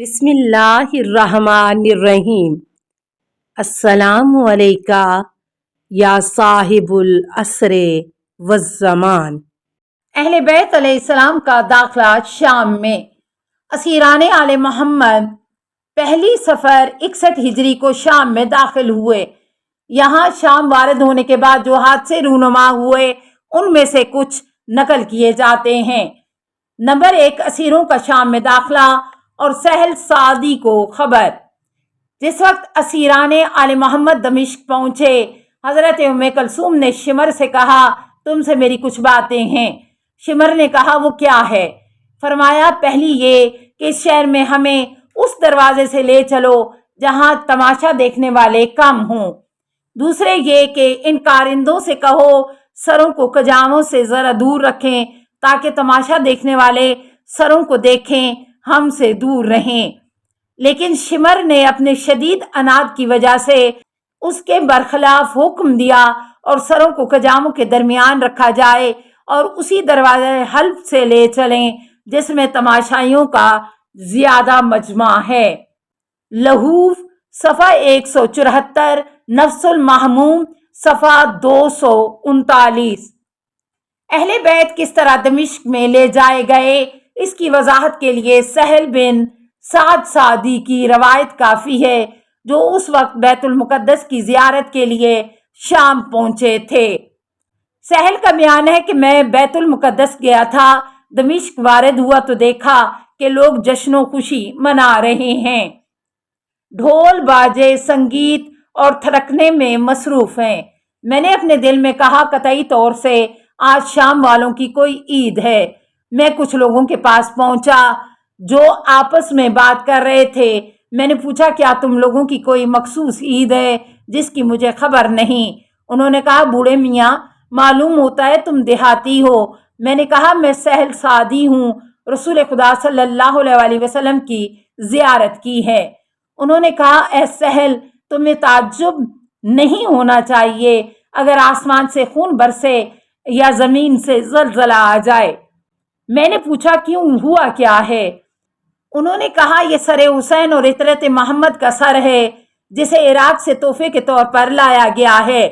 بسم اللہ الرحمن الرحیم۔ السلام علیکہ یا صاحب العصر والزمان۔ اہل بیت علیہ السلام کا داخلہ شام میں۔ اسیران آل محمد پہلی سفر 61 ہجری کو شام میں داخل ہوئے۔ یہاں شام وارد ہونے کے بعد جو حادثے رونما ہوئے ان میں سے کچھ نقل کیے جاتے ہیں۔ نمبر 1، اسیروں کا شام میں داخلہ اور سہل سعدی کو خبر۔ جس وقت اسیران آل محمد دمشق پہنچے، حضرت ام کلثوم نے شمر سے کہا تم سے میری کچھ باتیں ہیں۔ شمر نے کہا وہ کیا ہے؟ فرمایا پہلی یہ کہ اس شہر میں ہمیں اس دروازے سے لے چلو جہاں تماشا دیکھنے والے کم ہوں۔ دوسرے یہ کہ ان کارندوں سے کہو سروں کو کجاووں سے ذرا دور رکھیں تاکہ تماشا دیکھنے والے سروں کو دیکھیں، ہم سے دور رہیں۔ لیکن شمر نے اپنے شدید عناد کی وجہ سے اس کے برخلاف حکم دیا اور سروں کو کجاووں کے درمیان رکھا جائے اور اسی دروازے حلب سے لے چلیں جس میں تماشائیوں کا زیادہ مجمع ہے۔ لہوف صفحہ 174، نفس المحموم صفحہ 239۔ اہل بیت کس طرح دمشق میں لے جائے گئے اس کی وضاحت کے لیے سہل بن سعد سعدی کی روایت کافی ہے، جو اس وقت بیت المقدس کی زیارت کے لیے شام پہنچے تھے۔ سہل کا بیان ہے کہ میں بیت المقدس گیا تھا، دمشق وارد ہوا تو دیکھا کہ لوگ جشن و خوشی منا رہے ہیں، ڈھول باجے سنگیت اور تھرکنے میں مصروف ہیں۔ میں نے اپنے دل میں کہا قطعی طور سے آج شام والوں کی کوئی عید ہے۔ میں کچھ لوگوں کے پاس پہنچا جو آپس میں بات کر رہے تھے۔ میں نے پوچھا کیا تم لوگوں کی کوئی مخصوص عید ہے جس کی مجھے خبر نہیں؟ انہوں نے کہا بوڑھے میاں معلوم ہوتا ہے تم دیہاتی ہو۔ میں نے کہا میں سہل سعدی ہوں، رسول خدا صلی اللہ علیہ وسلم کی زیارت کی ہے۔ انہوں نے کہا اے سہل تمہیں تعجب نہیں ہونا چاہیے اگر آسمان سے خون برسے یا زمین سے زلزلہ آ جائے۔ میں نے پوچھا کیوں، ہوا کیا ہے؟ انہوں نے کہا یہ سر حسین اور عطرت محمد کا سر ہے جسے عراق سے تحفے کے طور پر لایا گیا ہے۔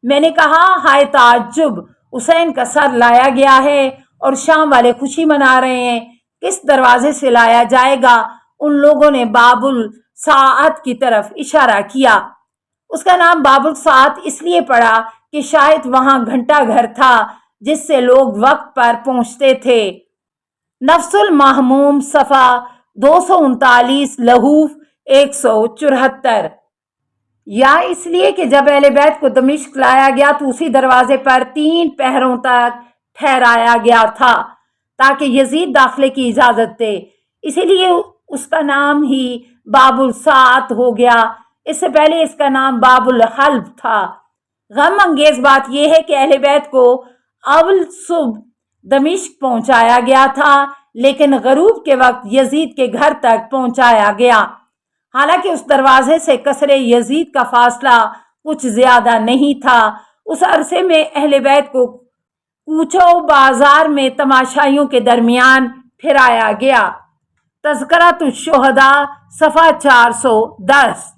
میں نے کہا ہائے تعجب، حسین کا سر لایا گیا ہے اور شام والے خوشی منا رہے ہیں، کس دروازے سے لایا جائے گا؟ ان لوگوں نے باب الساعت کی طرف اشارہ کیا۔ اس کا نام باب الساعت اس لیے پڑا کہ شاید وہاں گھنٹہ گھر تھا جس سے لوگ وقت پر پہنچتے تھے۔ نفس المحموم صفحہ 239، لہوف 174۔ یا اس لیے کہ جب اہل بیت کو دمشق لایا گیا تو اسی دروازے پر 3 پہروں تک ٹھہرایا گیا تھا تاکہ یزید داخلے کی اجازت دے، اسی لیے اس کا نام ہی باب الساعت ہو گیا۔ اس سے پہلے اس کا نام باب الحلب تھا۔ غم انگیز بات یہ ہے کہ اہل بیت کو اول صبح دمشق پہنچایا گیا تھا لیکن غروب کے وقت یزید کے گھر تک پہنچایا گیا، حالانکہ اس دروازے سے قصر یزید کا فاصلہ کچھ زیادہ نہیں تھا۔ اس عرصے میں اہل بیت کو کوچہ و بازار میں تماشائیوں کے درمیان پھرایا گیا۔ تذکرۃ الشہداء صفحہ 410۔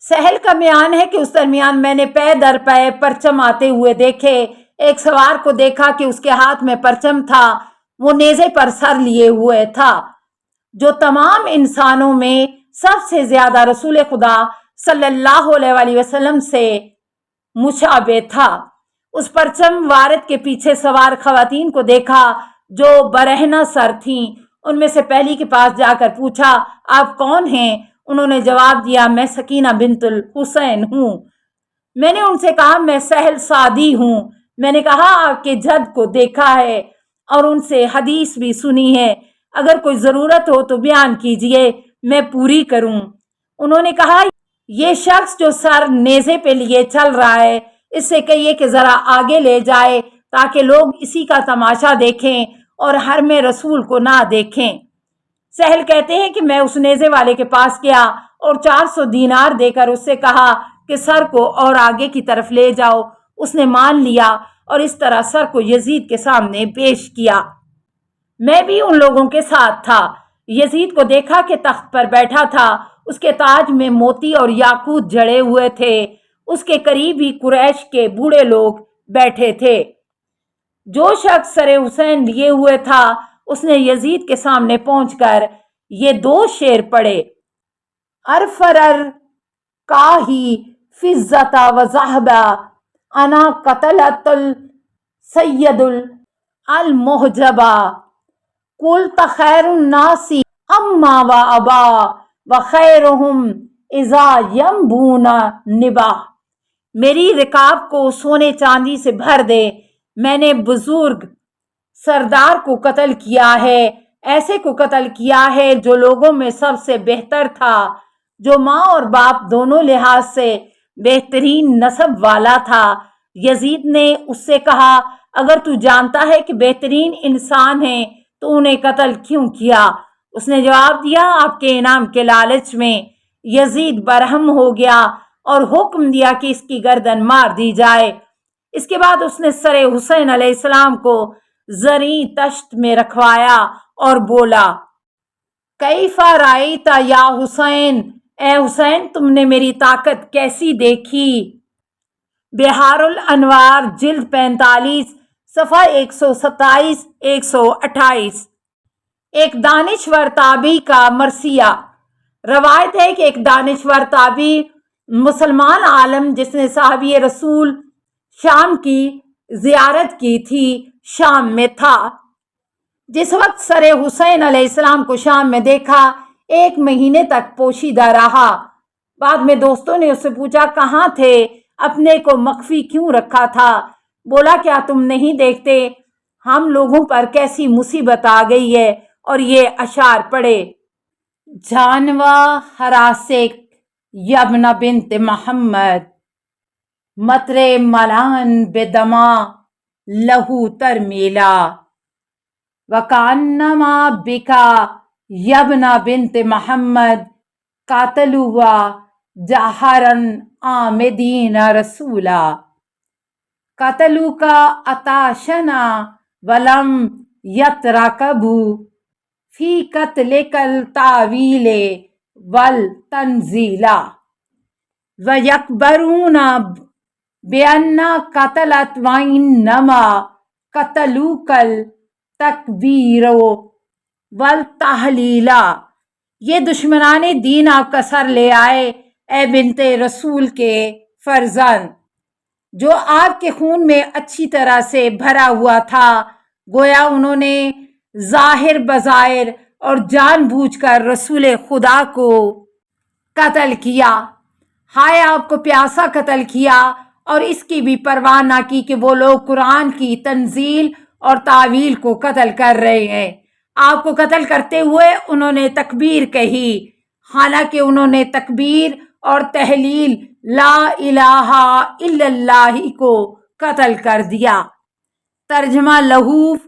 سہل کا بیان ہے کہ اس درمیان میں نے پے در پے پرچم آتے ہوئے دیکھے۔ ایک سوار کو دیکھا کہ اس کے ہاتھ میں پرچم تھا، وہ نیزے پر سر لیے ہوئے تھا، جو تمام انسانوں میں سب سے زیادہ رسول خدا صلی اللہ علیہ وسلم سے مشابہ تھا۔ اس پرچم وارد کے پیچھے سوار خواتین کو دیکھا جو برہنہ سر تھیں۔ ان میں سے پہلی کے پاس جا کر پوچھا آپ کون ہیں؟ انہوں نے جواب دیا میں سکینہ بنت الحسین ہوں۔ میں نے ان سے کہا میں سہل سعدی ہوں۔ میں نے کہا آپ کے جد کو دیکھا ہے اور ان سے حدیث بھی سنی ہے، اگر کوئی ضرورت ہو تو بیان کیجئے، میں پوری کروں۔ انہوں نے کہا یہ شخص جو سر نیزے پہ لیے چل رہا ہے اس سے کہیے کہ ذرا آگے لے جائے تاکہ لوگ اسی کا تماشا دیکھیں اور حرم رسول کو نہ دیکھیں۔ سہل کہتے ہیں کہ میں اس نیزے والے کے پاس گیا اور 400 دینار دے کر اس سے کہا کہ سر کو اور آگے کی طرف لے جاؤ۔ اس نے مان لیا اور اس طرح سر کو یزید کے سامنے پیش کیا۔ میں بھی ان لوگوں کے ساتھ تھا۔ یزید کو دیکھا کہ تخت پر بیٹھا تھا، اس کے تاج میں موتی اور یاقوت جڑے ہوئے تھے، اس کے قریب ہی قریش کے بوڑھے لوگ بیٹھے تھے۔ جو شخص سر حسین لیے ہوئے تھا اس نے یزید کے سامنے پہنچ کر یہ 2 شعر پڑھے: ارفرر کاہی فزتا و ذہبا انا قتلت السید المحجبا قلت خیر الناس اما و ابا و خیرہم اذا ینبون نبا۔ میری رکاب کو سونے چاندی سے بھر دے، میں نے بزرگ سردار کو قتل کیا ہے، ایسے کو قتل کیا ہے جو لوگوں میں سب سے بہتر تھا، جو ماں اور باپ دونوں لحاظ سے بہترین نسب والا تھا۔ یزید نے اس سے کہا، اگر تو جانتا ہے کہ بہترین انسان ہیں تو انہیں قتل کیوں کیا؟ اس نے جواب دیا، آپ کے انعام کے لالچ میں۔ یزید برہم ہو گیا اور حکم دیا کہ اس کی گردن مار دی جائے۔ اس کے بعد اس نے سر حسین علیہ السلام کو زرعی تشت میں رکھوایا اور بولا، کیف رأیت یا حسین، اے حسین تم نے میری طاقت کیسی دیکھی؟ بہار الانوار جلد 45 صفحہ 127 128۔ ایک دانشور تابعی کا مرثیہ۔ روایت ہے کہ ایک دانشور تابعی مسلمان عالم جس نے صحابی رسول شام کی زیارت کی تھی شام میں تھا۔ جس وقت سر حسین علیہ السلام کو شام میں دیکھا 1 مہینے تک پوشیدہ رہا۔ بعد میں دوستوں نے اس سے پوچھا، کہاں تھے؟ اپنے کو مخفی کیوں رکھا تھا؟ بولا، کیا تم نہیں دیکھتے ہم لوگوں پر کیسی مصیبت آ گئی ہے؟ اور یہ اشعار پڑھے: جانوا ہراسک یبن بنت محمد مطر ملان بدما لہو ترمیلا وکانما بکا یبن بنت محمد قاتلوا جہرن آمدین رسولا قتلوکا اتاشنا ولم یترکبو فی قتلک التاویل والتنزیلا ویکبرون بأن قتلت وانما قتلوک التکبیر والتحلیلا۔ یہ دشمنان دین آپ کا سر لے آئے، اے بنت رسول کے فرزند، جو آپ کے خون میں اچھی طرح سے بھرا ہوا تھا۔ گویا انہوں نے ظاہر بظاہر اور جان بوجھ کر رسول خدا کو قتل کیا۔ ہائے آپ کو پیاسا قتل کیا اور اس کی بھی پرواہ نہ کی کہ وہ لوگ قرآن کی تنزیل اور تعویل کو قتل کر رہے ہیں۔ آپ کو قتل کرتے ہوئے انہوں نے تکبیر کہی، حالانکہ انہوں نے تکبیر اور تحلیل لا الہ الا اللہ کو قتل کر دیا۔ ترجمہ لہوف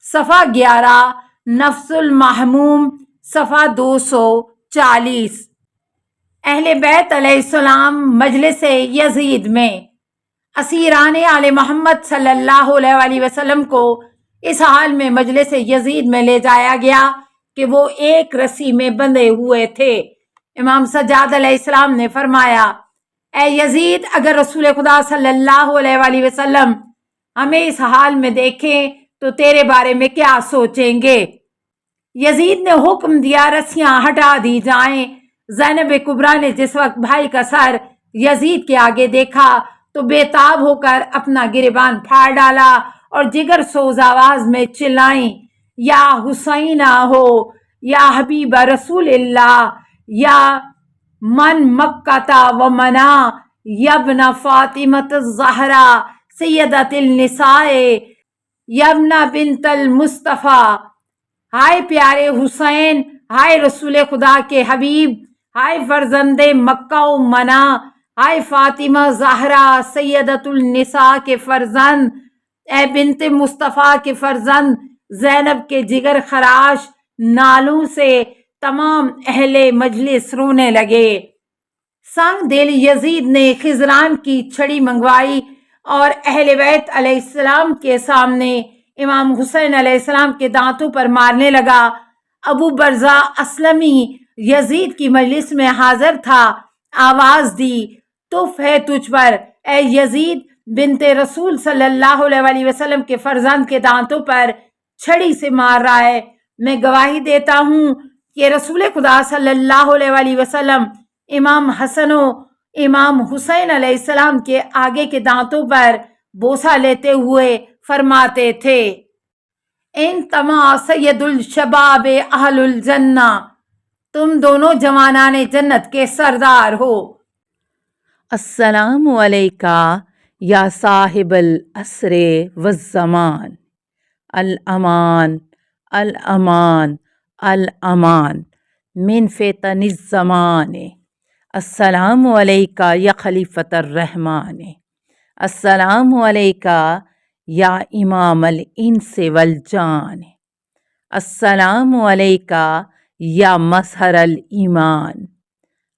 صفحہ 11، نفس المحموم صفحہ 240۔ اہل بیت علیہ السلام مجلس یزید میں اسیران آل محمد صلی اللہ علیہ وآلہ وسلم کو اس حال میں مجلس یزید میں لے جایا گیا کہ وہ ایک رسی میں بندھے ہوئے تھے۔ امام سجاد علیہ السلام نے فرمایا، اے یزید، اگر رسول خدا صلی اللہ علیہ وآلہ وسلم ہمیں اس حال میں دیکھیں تو تیرے بارے میں کیا سوچیں گے؟ یزید نے حکم دیا، رسیاں ہٹا دی جائیں۔ زینب کبریٰ نے جس وقت بھائی کا سر یزید کے آگے دیکھا تو بے تاب ہو کر اپنا گریبان پھاڑ ڈالا اور جگر سوز آواز میں چلائیں، یا حسینہ ہو، یا حبیب رسول اللہ، یا من مکہ و منا، یبن فاطمۃ الزہرا سیدۃ النساء، یبن بنت المصطفیٰ۔ ہائے پیارے حسین، ہائے رسول خدا کے حبیب، ہائے فرزند مکہ و منا، ہائے فاطمہ زہرا سیدۃ النساء کے فرزند، اے بنت مصطفیٰ کے فرزند۔ زینب کے جگر خراش نالوں سے تمام اہل مجلس رونے لگے۔ سنگ دل یزید نے خضران کی چھڑی منگوائی اور اہل بیت علیہ السلام کے سامنے امام حسین علیہ السلام کے دانتوں پر مارنے لگا۔ ابو برزا اسلمی یزید کی مجلس میں حاضر تھا، آواز دی، تف ہے تجھ پر اے یزید بنت رسول صلی اللہ علیہ وسلم کے فرزند کے دانتوں پر چھڑی سے مار رہا ہے۔ میں گواہی دیتا ہوں کہ رسول خدا صلی اللہ علیہ وسلم امام حسن و امام حسین علیہ السلام کے آگے کے دانتوں پر بوسہ لیتے ہوئے فرماتے تھے، انتما سید الشباب اہل الجنہ، تم دونوں جوانان جنت کے سردار ہو۔ السلام علیکہ یا صاحب العصر والزمان، الامان الامان الامان من فتن الزمان، السلام علیکہ یا خلیفۃ الرحمن، السلام علیکہ یا امام الانس والجان، السلام علیکہ یا مظہر الایمان،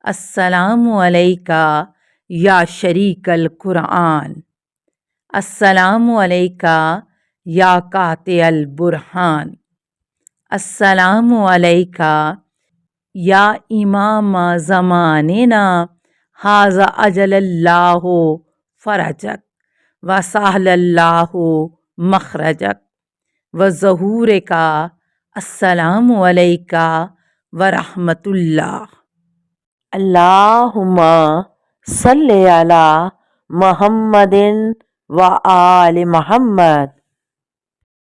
السلام علیکہ یا شریک القرآن، السلام علیکہ یا قاطع البرہان، السلام علیکہ یا امام زماننا، ھذا اجل اللہ فرجک وسہل اللہ مخرجک وظہورک، السلام علیکہ ورحمۃ اللہ۔ اللہم صلی علی محمد و آل محمد۔